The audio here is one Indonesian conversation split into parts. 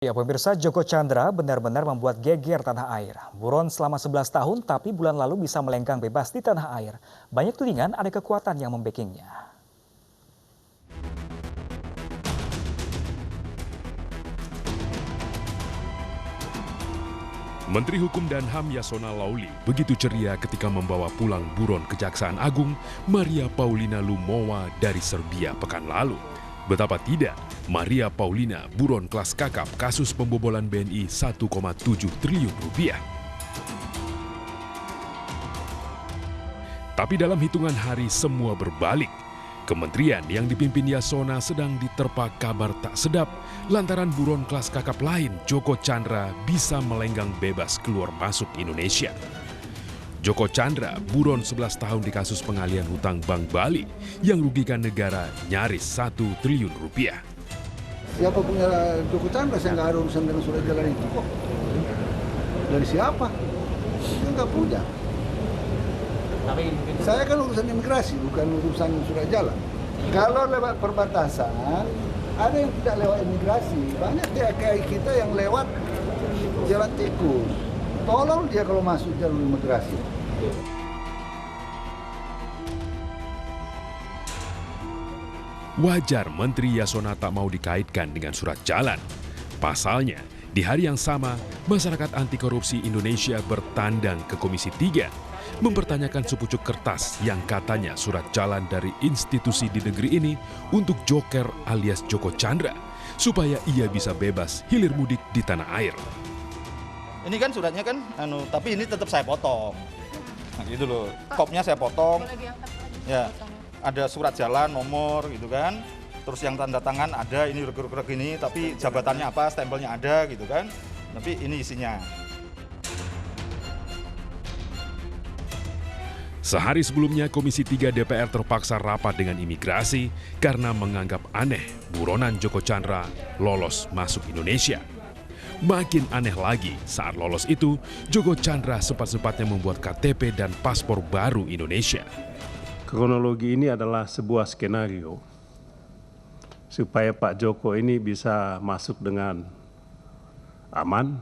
Ya, pemirsa, Joko Chandra benar-benar membuat geger tanah air. Buron selama 11 tahun, tapi bulan lalu bisa melenggang bebas di tanah air. Banyak tudingan ada kekuatan yang membekingnya. Menteri Hukum dan HAM Yasona Lauli begitu ceria ketika membawa pulang buron Kejaksaan Agung Maria Paulina Lumowa dari Serbia pekan lalu. Betapa tidak, Maria Paulina buron kelas kakap kasus pembobolan BNI 1,7 triliun rupiah. Tapi dalam hitungan hari semua berbalik. Kementerian yang dipimpin Yasona sedang diterpa kabar tak sedap lantaran buron kelas kakap lain Joko Chandra bisa melenggang bebas keluar masuk Indonesia. Joko Chandra buron 11 tahun di kasus pengalian hutang Bank Bali yang rugikan negara nyaris 1 triliun rupiah. Siapa punya Joko Chandra, saya nggak ada urusan dengan surat jalan itu kok. Dari siapa? Saya nggak punya. Saya kan urusan imigrasi, bukan urusan surat jalan. Kalau lewat perbatasan, ada yang tidak lewat imigrasi. Banyak TKI kita yang lewat jalan tikus. Tolong dia kalau masuk jalur imigrasi. Wajar Menteri Yasona tak mau dikaitkan dengan surat jalan. Pasalnya, di hari yang sama, masyarakat anti korupsi Indonesia bertandang ke Komisi 3 mempertanyakan sepucuk kertas yang katanya surat jalan dari institusi di negeri ini untuk Joker alias Joko Chandra supaya ia bisa bebas hilir mudik di tanah air. Ini kan suratnya kan, tapi ini tetap saya potong. Nah, gitu loh, kopnya saya potong. Ya, ada surat jalan, nomor gitu kan. Terus yang tanda tangan ada, ini reg-reg ini, tapi jabatannya apa, stempelnya ada gitu kan. Tapi ini isinya. Sehari sebelumnya Komisi 3 DPR terpaksa rapat dengan imigrasi karena menganggap aneh buronan Joko Chandra lolos masuk Indonesia. Makin aneh lagi saat lolos itu, Joko Chandra sempat-sempatnya membuat KTP dan paspor baru Indonesia. Kronologi ini adalah sebuah skenario supaya Pak Joko ini bisa masuk dengan aman,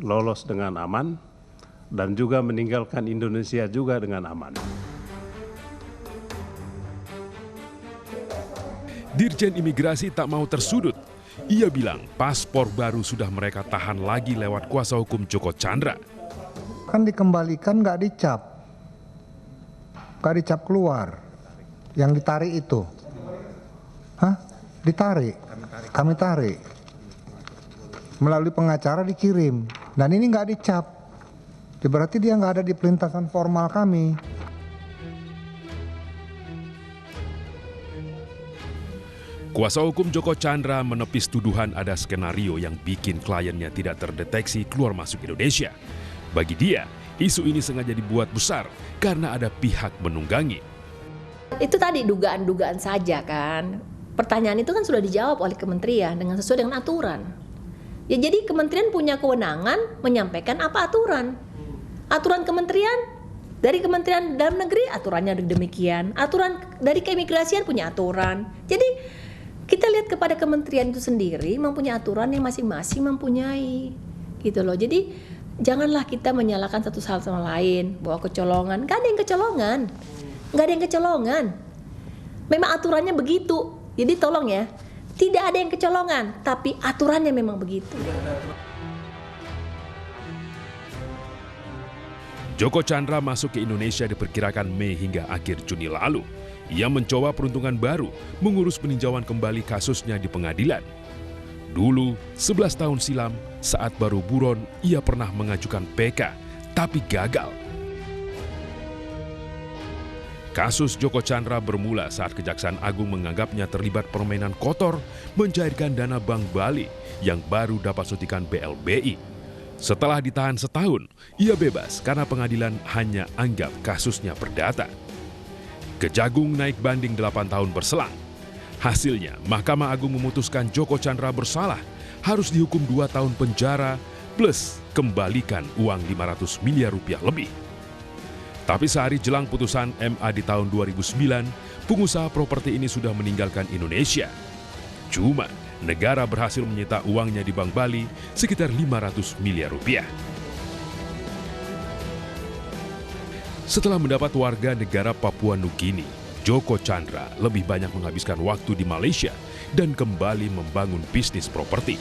lolos dengan aman, dan juga meninggalkan Indonesia juga dengan aman. Dirjen Imigrasi tak mau tersudut. Ia bilang paspor baru sudah mereka tahan lagi lewat kuasa hukum Joko Chandra. Kan dikembalikan nggak dicap keluar. Yang ditarik itu. Hah? Ditarik. Kami tarik. Melalui pengacara dikirim. Dan ini nggak dicap. Berarti dia nggak ada di pelintasan formal kami. Kuasa hukum Joko Chandra menepis tuduhan ada skenario yang bikin kliennya tidak terdeteksi keluar masuk Indonesia. Bagi dia, isu ini sengaja dibuat besar karena ada pihak menunggangi. Itu tadi dugaan-dugaan saja kan. Pertanyaan itu kan sudah dijawab oleh kementerian dengan sesuai dengan aturan. Ya jadi kementerian punya kewenangan menyampaikan apa aturan. Aturan kementerian, dari Kementerian Dalam Negeri aturannya demikian. Aturan dari keimigrasian punya aturan. Jadi kita lihat kepada kementerian itu sendiri mempunyai aturan yang masing-masing mempunyai. Gitu loh. Jadi janganlah kita menyalahkan satu sama lain bahwa kecolongan. Gak ada yang kecolongan. Gak ada yang kecolongan. Memang aturannya begitu. Jadi tolong ya, tidak ada yang kecolongan, tapi aturannya memang begitu. Joko Chandra masuk ke Indonesia diperkirakan Mei hingga akhir Juni lalu. Ia mencoba peruntungan baru mengurus peninjauan kembali kasusnya di pengadilan. Dulu, 11 tahun silam, saat baru buron, ia pernah mengajukan PK, tapi gagal. Kasus Joko Chandra bermula saat Kejaksaan Agung menganggapnya terlibat permainan kotor mencairkan dana Bank Bali yang baru dapat suntikan BLBI. Setelah ditahan setahun, ia bebas karena pengadilan hanya anggap kasusnya perdata. Kejagung naik banding 8 tahun berselang. Hasilnya, Mahkamah Agung memutuskan Joko Chandra bersalah, harus dihukum 2 tahun penjara plus kembalikan uang 500 miliar rupiah lebih. Tapi sehari jelang putusan MA di tahun 2009, pengusaha properti ini sudah meninggalkan Indonesia. Cuma negara berhasil menyita uangnya di Bank Bali sekitar 500 miliar rupiah. Setelah mendapat warga negara Papua Nugini, Joko Chandra lebih banyak menghabiskan waktu di Malaysia dan kembali membangun bisnis properti.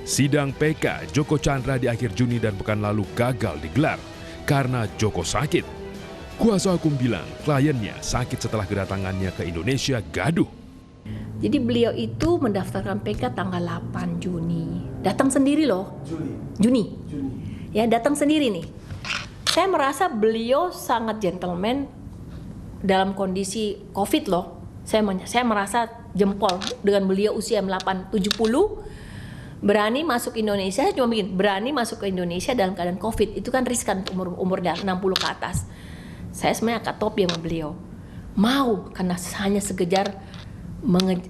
Sidang PK Joko Chandra di akhir Juni dan pekan lalu gagal digelar karena Joko sakit. Kuasa hukum bilang kliennya sakit setelah kedatangannya ke Indonesia gaduh. Jadi beliau itu mendaftarkan PK tanggal 8 Juni. Datang sendiri loh. Juni. Ya, datang sendiri nih. Saya merasa beliau sangat gentleman dalam kondisi COVID loh. Saya merasa jempol dengan beliau usia 70 berani masuk Indonesia. Saya cuma bikin berani masuk ke Indonesia dalam keadaan COVID. Itu kan riskan umur 60 ke atas. Saya sebenarnya agak topi sama beliau. Mau karena hanya sekejar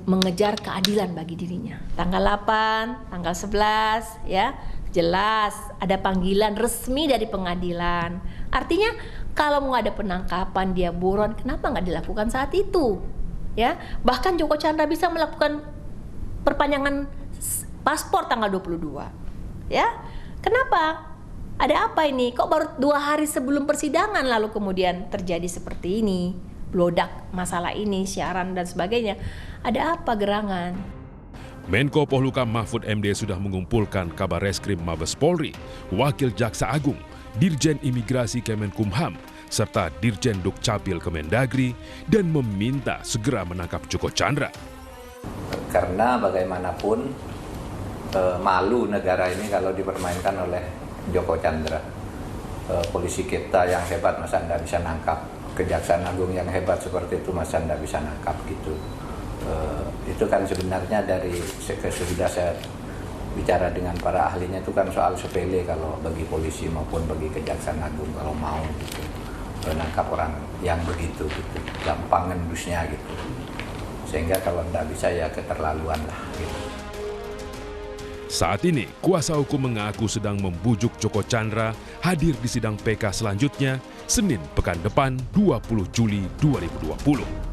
mengejar keadilan bagi dirinya. Tanggal 8, tanggal 11 ya, jelas ada panggilan resmi dari pengadilan. Artinya kalau mau ada penangkapan dia buron, kenapa nggak dilakukan saat itu? Ya, bahkan Joko Chandra bisa melakukan perpanjangan paspor tanggal 22. Ya, kenapa? Ada apa ini? Kok baru 2 hari sebelum persidangan lalu kemudian terjadi seperti ini? Blodak masalah ini, siaran dan sebagainya. Ada apa gerangan? Menko Polhukam Mahfud MD sudah mengumpulkan Kabar Reskrim Mabes Polri, Wakil Jaksa Agung, Dirjen Imigrasi Kemenkumham, serta Dirjen Dukcapil Kemendagri dan meminta segera menangkap Joko Chandra. Karena bagaimanapun malu negara ini kalau dipermainkan oleh Joko Chandra. Polisi kita yang hebat masa tidak bisa nangkap, Kejaksaan Agung yang hebat seperti itu masa tidak bisa nangkap gitu. Itu kan sebenarnya dari sudah saya bicara dengan para ahlinya itu kan soal sepele kalau bagi polisi maupun bagi Kejaksaan Agung kalau mau gitu menangkap orang yang begitu gitu, gampang ngendusnya gitu. Sehingga kalau tidak bisa ya keterlaluan lah gitu. Saat ini, kuasa hukum mengaku sedang membujuk Joko Chandra hadir di sidang PK selanjutnya, Senin pekan depan 20 Juli 2020.